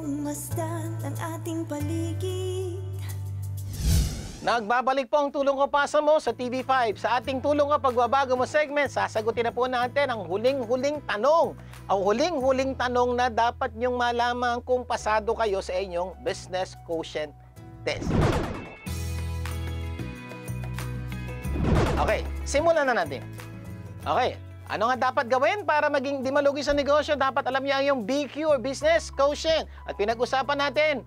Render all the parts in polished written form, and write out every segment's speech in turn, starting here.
masdan ang ating paligid. Nagbabalik po ang Tulong Ko Pasa Mo sa TV5. Sa ating Tulong Ko Pagbabago Mo segment, sasagutin na po natin ang huling-huling tanong. Ang huling-huling tanong na dapat niyong malaman kung pasado kayo sa inyong Business Quotient Test. Okay, simulan na natin. Okay, ano nga dapat gawin para maging di malugi sa negosyo? Dapat alam niyo ang iyong BQ or Business Quotient. At pinag-usapan natin,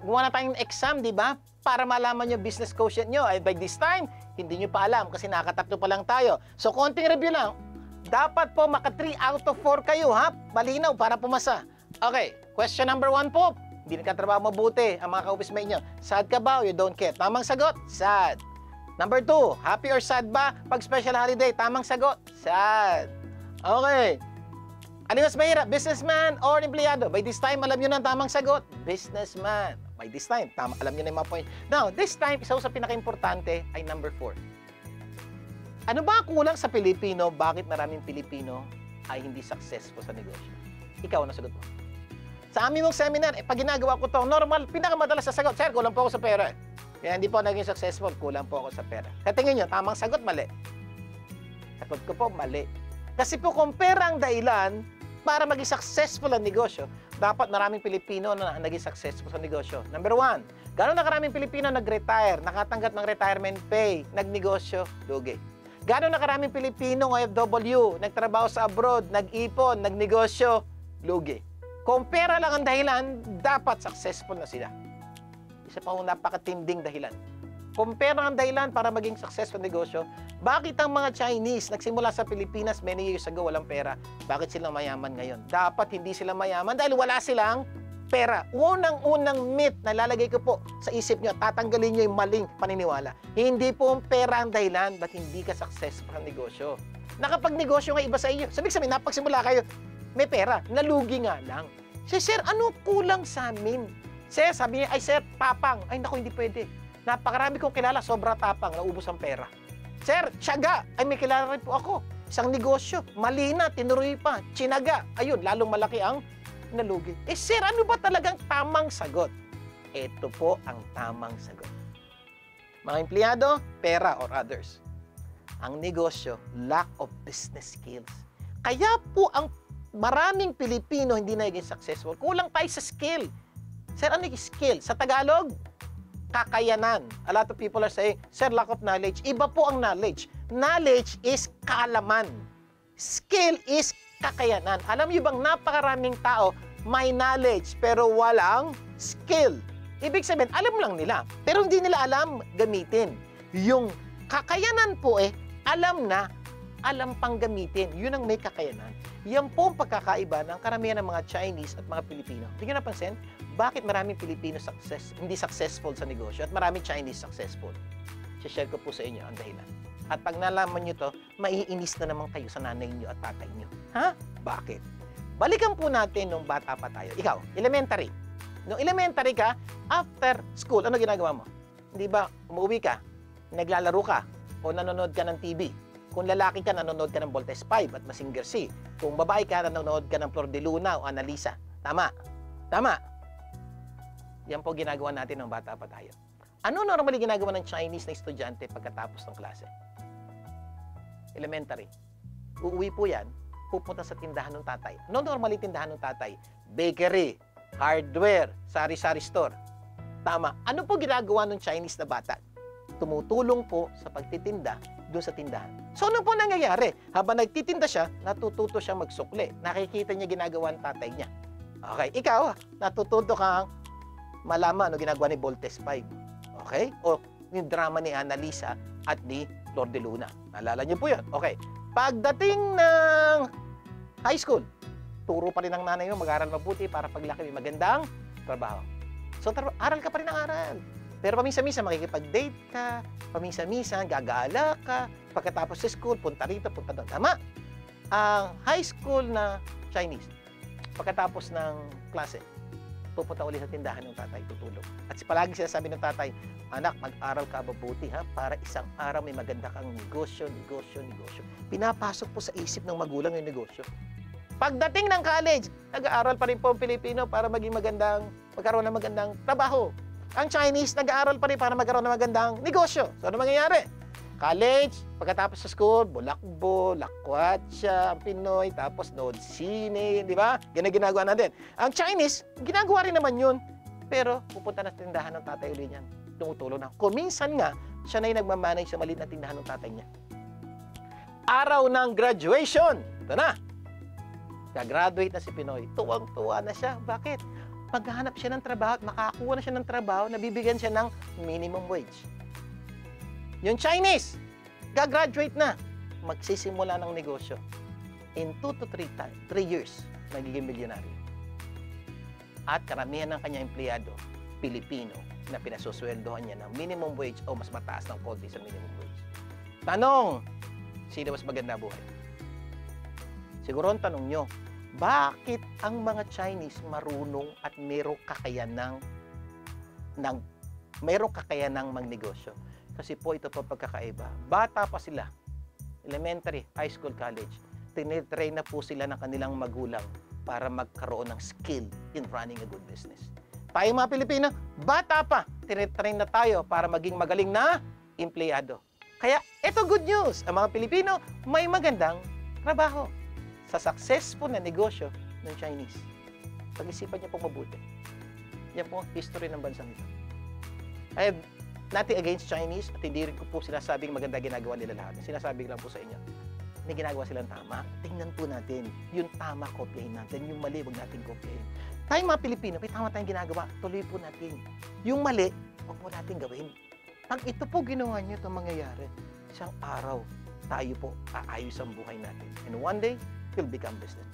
gumawa na tayong exam, di ba? Para malaman yung business quotient nyo. Ay by this time, hindi nyo pa alam kasi nakatatlo pa lang tayo. So, konting review lang. Dapat po maka 3 out of 4 kayo, ha? Malinaw para pumasa. Okay, question number 1 po. Hindi nagkatrabaho mabuti ang mga ka-office-mate nyo. Sad ka ba o you don't care? Tamang sagot, sad. Number 2, happy or sad ba pag special holiday? Tamang sagot, sad. Okay. Ano mas mahirap, businessman or empleyado? By this time, alam nyo na ang tamang sagot, businessman. By this time, alam niyo na yung mga point. Now, this time, isa sa pinaka-importante ay number 4. Ano ba ang kulang sa Pilipino? Bakit maraming Pilipino ay hindi successful sa negosyo? Ikaw, ang nasagot mo. Sa aming mong seminar, pag ginagawa ko to, normal, pinakamadalas sa sagot, sir, kulang po ako sa pera. Kaya hindi po naging successful, kulang po ako sa pera. Kaya tingin nyo, tamang sagot, mali. Sagot ko po, mali. Kasi po, kung pera ang dahilan para maging successful ang negosyo, dapat maraming Pilipino na naging successful sa negosyo. Number 1, gano'n na karaming Pilipino nag-retire, nakatanggap ng retirement pay, nagnegosyo, lugi. Gano'n na karaming Pilipino OFW, nagtrabaho sa abroad, nag-ipon, nagnegosyo, lugi. Kung pera lang ang dahilan, dapat successful na sila. Isa pa kung napakatinding dahilan. Kung pera ang dahilan para maging successful negosyo, bakit ang mga Chinese nagsimula sa Pilipinas many years ago walang pera? Bakit sila mayaman ngayon? Dapat hindi sila mayaman dahil wala silang pera. Unang-unang myth na lalagay ko po sa isip nyo at tatanggalin nyo yung maling paniniwala. Hindi po ang pera ang dahilan ba't hindi ka successful sa negosyo. Nakapag-negosyo nga iba sa iyo. Sabi napagsimula kayo, may pera, nalugi nga lang. Sir, ano kulang sa amin? Sir, sabi niya, ay sir, tapang. Ay naku, hindi pwede. Napakarami kong kilala, sobra tapang, naubos ang pera. Sir, tiyaga, ay may kilala rin po ako. Isang negosyo, mali na, tinuloy pa, tsinaga. Ayun, lalong malaki ang nalugi. Sir, ano ba talagang tamang sagot? Ito po ang tamang sagot. Mga empleyado, pera or others. Ang negosyo, lack of business skills. Kaya po ang maraming Pilipino hindi naging successful. Kulang tayo sa skill. Sir, ano yung skill? Sa Tagalog, kakayanan. A lot of people are saying, sir, lack of knowledge. Iba po ang knowledge. Knowledge is kaalaman. Skill is kakayanan. Alam niyo bang napakaraming tao may knowledge pero walang skill. Ibig sabihin, alam lang nila. Pero hindi nila alam gamitin. Yung kakayanan po alam na, alam pang gamitin. Yun ang may kakayanan. Yan po ang pagkakaiba ng karamihan ng mga Chinese at mga Pilipino. Hindi nyo napansin, bakit maraming Pilipino hindi successful sa negosyo at maraming Chinese successful? Share ko po sa inyo ang dahilan. At pag nalaman nyo to, maiinis na naman kayo sa nanay nyo at tatay nyo. Ha? Bakit? Balikan po natin nung bata pa tayo. Ikaw, elementary. Nung elementary ka, after school, ano ginagawa mo? Hindi ba, umuwi ka, naglalaro ka, o nanonood ka ng TV? Kung lalaki ka, nanonood ka ng Voltes 5 at Mazinger Z. Kung babae ka, nanonood ka ng Flor de Luna o Annalisa. Tama? Tama? Yan po ginagawa natin ng bata pa tayo. Ano normally ginagawa ng Chinese na estudyante pagkatapos ng klase? Elementary. Uuwi po yan, pupunta sa tindahan ng tatay. Ano normally tindahan ng tatay? Bakery, hardware, sari-sari store. Tama. Ano po ginagawa ng Chinese na bata? Tumutulong po sa pagtitinda doon sa tindahan. So, ano po nangyayari? Habang nagtitinda siya, natututo siya magsukli. Nakikita niya ginagawa ng tatay niya. Okay, ikaw, natututo kang malaman ano ginagawa ni Voltes 5. Okay? O yung drama ni Annalisa at ni Flor de Luna. Naalala niyo po yun? Okay. Pagdating ng high school, turo pa rin ng nanay mo mag-aral mabuti para paglaki may magandang trabaho. So, aral ka pa rin ng aral. Pero paminsan-minsan makikipag-date ka, paminsan-minsan gagala ka, pagkatapos sa school, punta rito, punta doon. Tama? Ang high school na Chinese, pagkatapos ng klase, pupunta ulit sa tindahan ng tatay, tutulong. At palagi sinasabi ng tatay, anak, mag-aral ka mabuti ha, para isang araw may maganda kang negosyo. Pinapasok po sa isip ng magulang yung negosyo. Pagdating ng college, nag-aaral pa rin po ang Pilipino para magkaroon ng magandang trabaho. Ang Chinese, nag-aaral pa rin para magkaroon ng magandang negosyo. So, ano mangyayari? College, pagkatapos sa school, bulakbo, lakwatsa, ang Pinoy, tapos nood sine, di ba? Yan ang ginagawa natin. Ang Chinese, ginagawa rin naman yun. Pero, pupunta na sa tindahan ng tatay ulit niyan. Tumutulong na. Kung minsan nga, siya na yung nagmamanage sa maliit na tindahan ng tatay niya. Araw ng graduation. Ito na. Gagraduate na si Pinoy. Tuwang-tuwa na siya. Bakit? Maghahanap siya ng trabaho at makakuha na siya ng trabaho na bibigyan siya ng minimum wage. Yung Chinese, gagraduate na. Magsisimula ng negosyo. In 2 to 3 years, magiging milyonaryo. At karamihan ng kanya empleyado, Pilipino, na pinasusweldohan niya ng minimum wage o mas mataas ng konti sa minimum wage. Tanong, sino mas maganda buhay? Siguro ang tanong nyo, bakit ang mga Chinese marunong at merong kakayanang magnegosyo? Kasi po ito po pagkakaiba. Bata pa sila, elementary, high school, college, tinitrain na po sila ng kanilang magulang para magkaroon ng skill in running a good business. Tayo mga Pilipino, bata pa, tinitrain na tayo para maging magaling na empleyado. Kaya ito good news, ang mga Pilipino may magandang trabaho sa successful na negosyo ng Chinese. Pag-isipan niyo pong mabuti. Yan po ang history ng bansang ito. I have nothing against Chinese at hindi rin ko po sinasabing maganda ginagawa nila lahat. Sinasabi lang po sa inyo, may ginagawa silang tama. Tingnan po natin. Yung tama, kopyahin natin. Yung mali, huwag natin kopyahin. Tayo mga Pilipino, may tama tayong ginagawa. Tuloy po natin. Yung mali, huwag po natin gawin. Pag ito po ginawa niyo, itong mangyayari, isang araw, tayo po aayos ang buhay natin. And one day, will become business.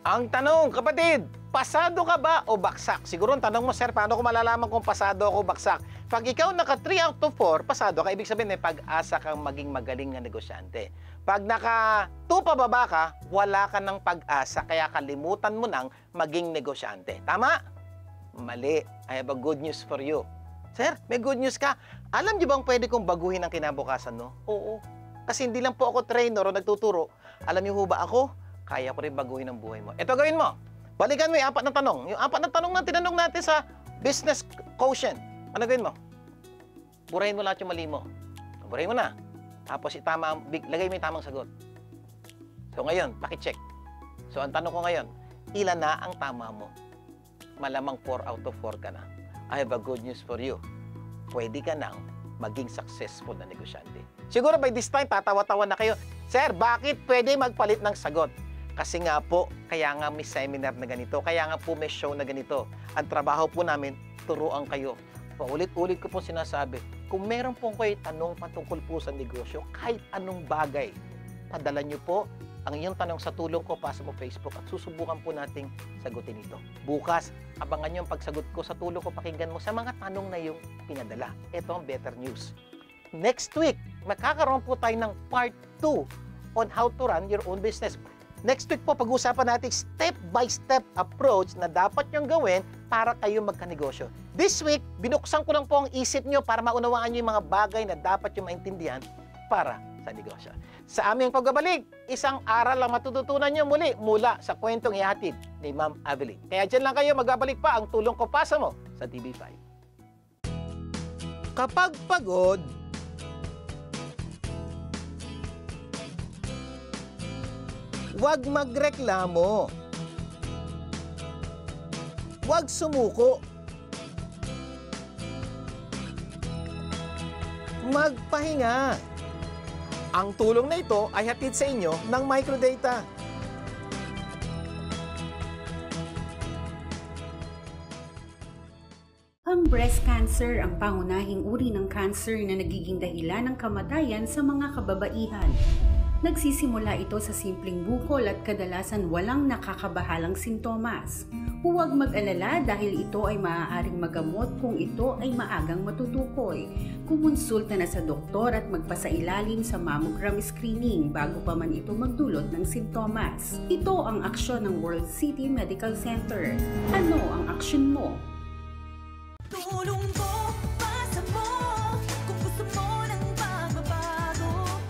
Ang tanong, kapatid, pasado ka ba o baksak? Siguro ang tanong mo, sir, paano ko malalaman kung pasado ako o baksak? Pag ikaw naka 3 out of 4, pasado ka, ibig sabihin may pag-asa kang maging magaling na negosyante. Pag naka 2 pababa ka, wala ka ng pag-asa, kaya kalimutan mo nang maging negosyante. Tama? Mali. I have a good news for you. Sir, may good news ka. Alam niyo bang pwede kong baguhin ang kinabukasan, no? Oo. Kasi hindi lang po ako trainer o nagtuturo. Alam niyo ho ba ako? Kaya ko rin baguhin ang buhay mo. Ito gawin mo. Balikan mo yung 4 na tanong. Yung 4 na tanong na tinanong natin sa business quotient. Ano gawin mo? Burahin mo lahat yung mali mo. Burahin mo na. Tapos lagay mo yung tamang sagot. So ngayon, paki-check. So ang tanong ko ngayon, ilan na ang tama mo? Malamang 4 out of 4 ka na. I have a good news for you. Pwede ka nang maging successful na negosyante. Siguro by this time, tatawa-tawa na kayo. Sir, bakit pwede magpalit ng sagot? Kasi nga po, kaya nga may seminar na ganito, kaya nga po may show na ganito. Ang trabaho po namin, turuan kayo. Paulit-ulit ko po sinasabi, kung meron po kayo tanong patungkol po sa negosyo, kahit anong bagay, padala nyo po ang inyong tanong sa tulong ko, pasa mo Facebook at susubukan po nating sagutin ito. Bukas, abangan nyo ang pagsagot ko sa tulong ko, pakinggan mo sa mga tanong na yung pinadala. Ito ang better news. Next week, magkakaroon po tayo ng part 2 on how to run your own business. Next week po, pag-usapan natin step-by-step approach na dapat nyong gawin para kayo magkanegosyo. This week, binuksan ko lang po ang isip nyo para maunawaan nyo yung mga bagay na dapat nyo maintindihan para sa negosyo. Sa aming pagbabalik, isang aral lang matututunan nyo muli mula sa kwentong ihatid ni Ma'am Abeline. Kaya dyan lang kayo, magbabalik pa ang tulong ko pasa mo sa TV5. Kapag pagod, huwag magreklamo. Huwag sumuko. Magpahinga. Ang tulong na ito ay hatid sa inyo ng Microdata. Ang breast cancer ang pangunahing uri ng cancer na nagiging dahilan ng kamatayan sa mga kababaihan. Nagsisimula ito sa simpleng bukol at kadalasan walang nakakabahalang sintomas. Huwag mag-alala dahil ito ay maaaring magamot kung ito ay maagang matutukoy. Kumonsulta na sa doktor at magpasailalim sa mammogram screening bago pa man ito magdulot ng sintomas. Ito ang aksyon ng World City Medical Center. Ano ang aksyon mo? Tulong ko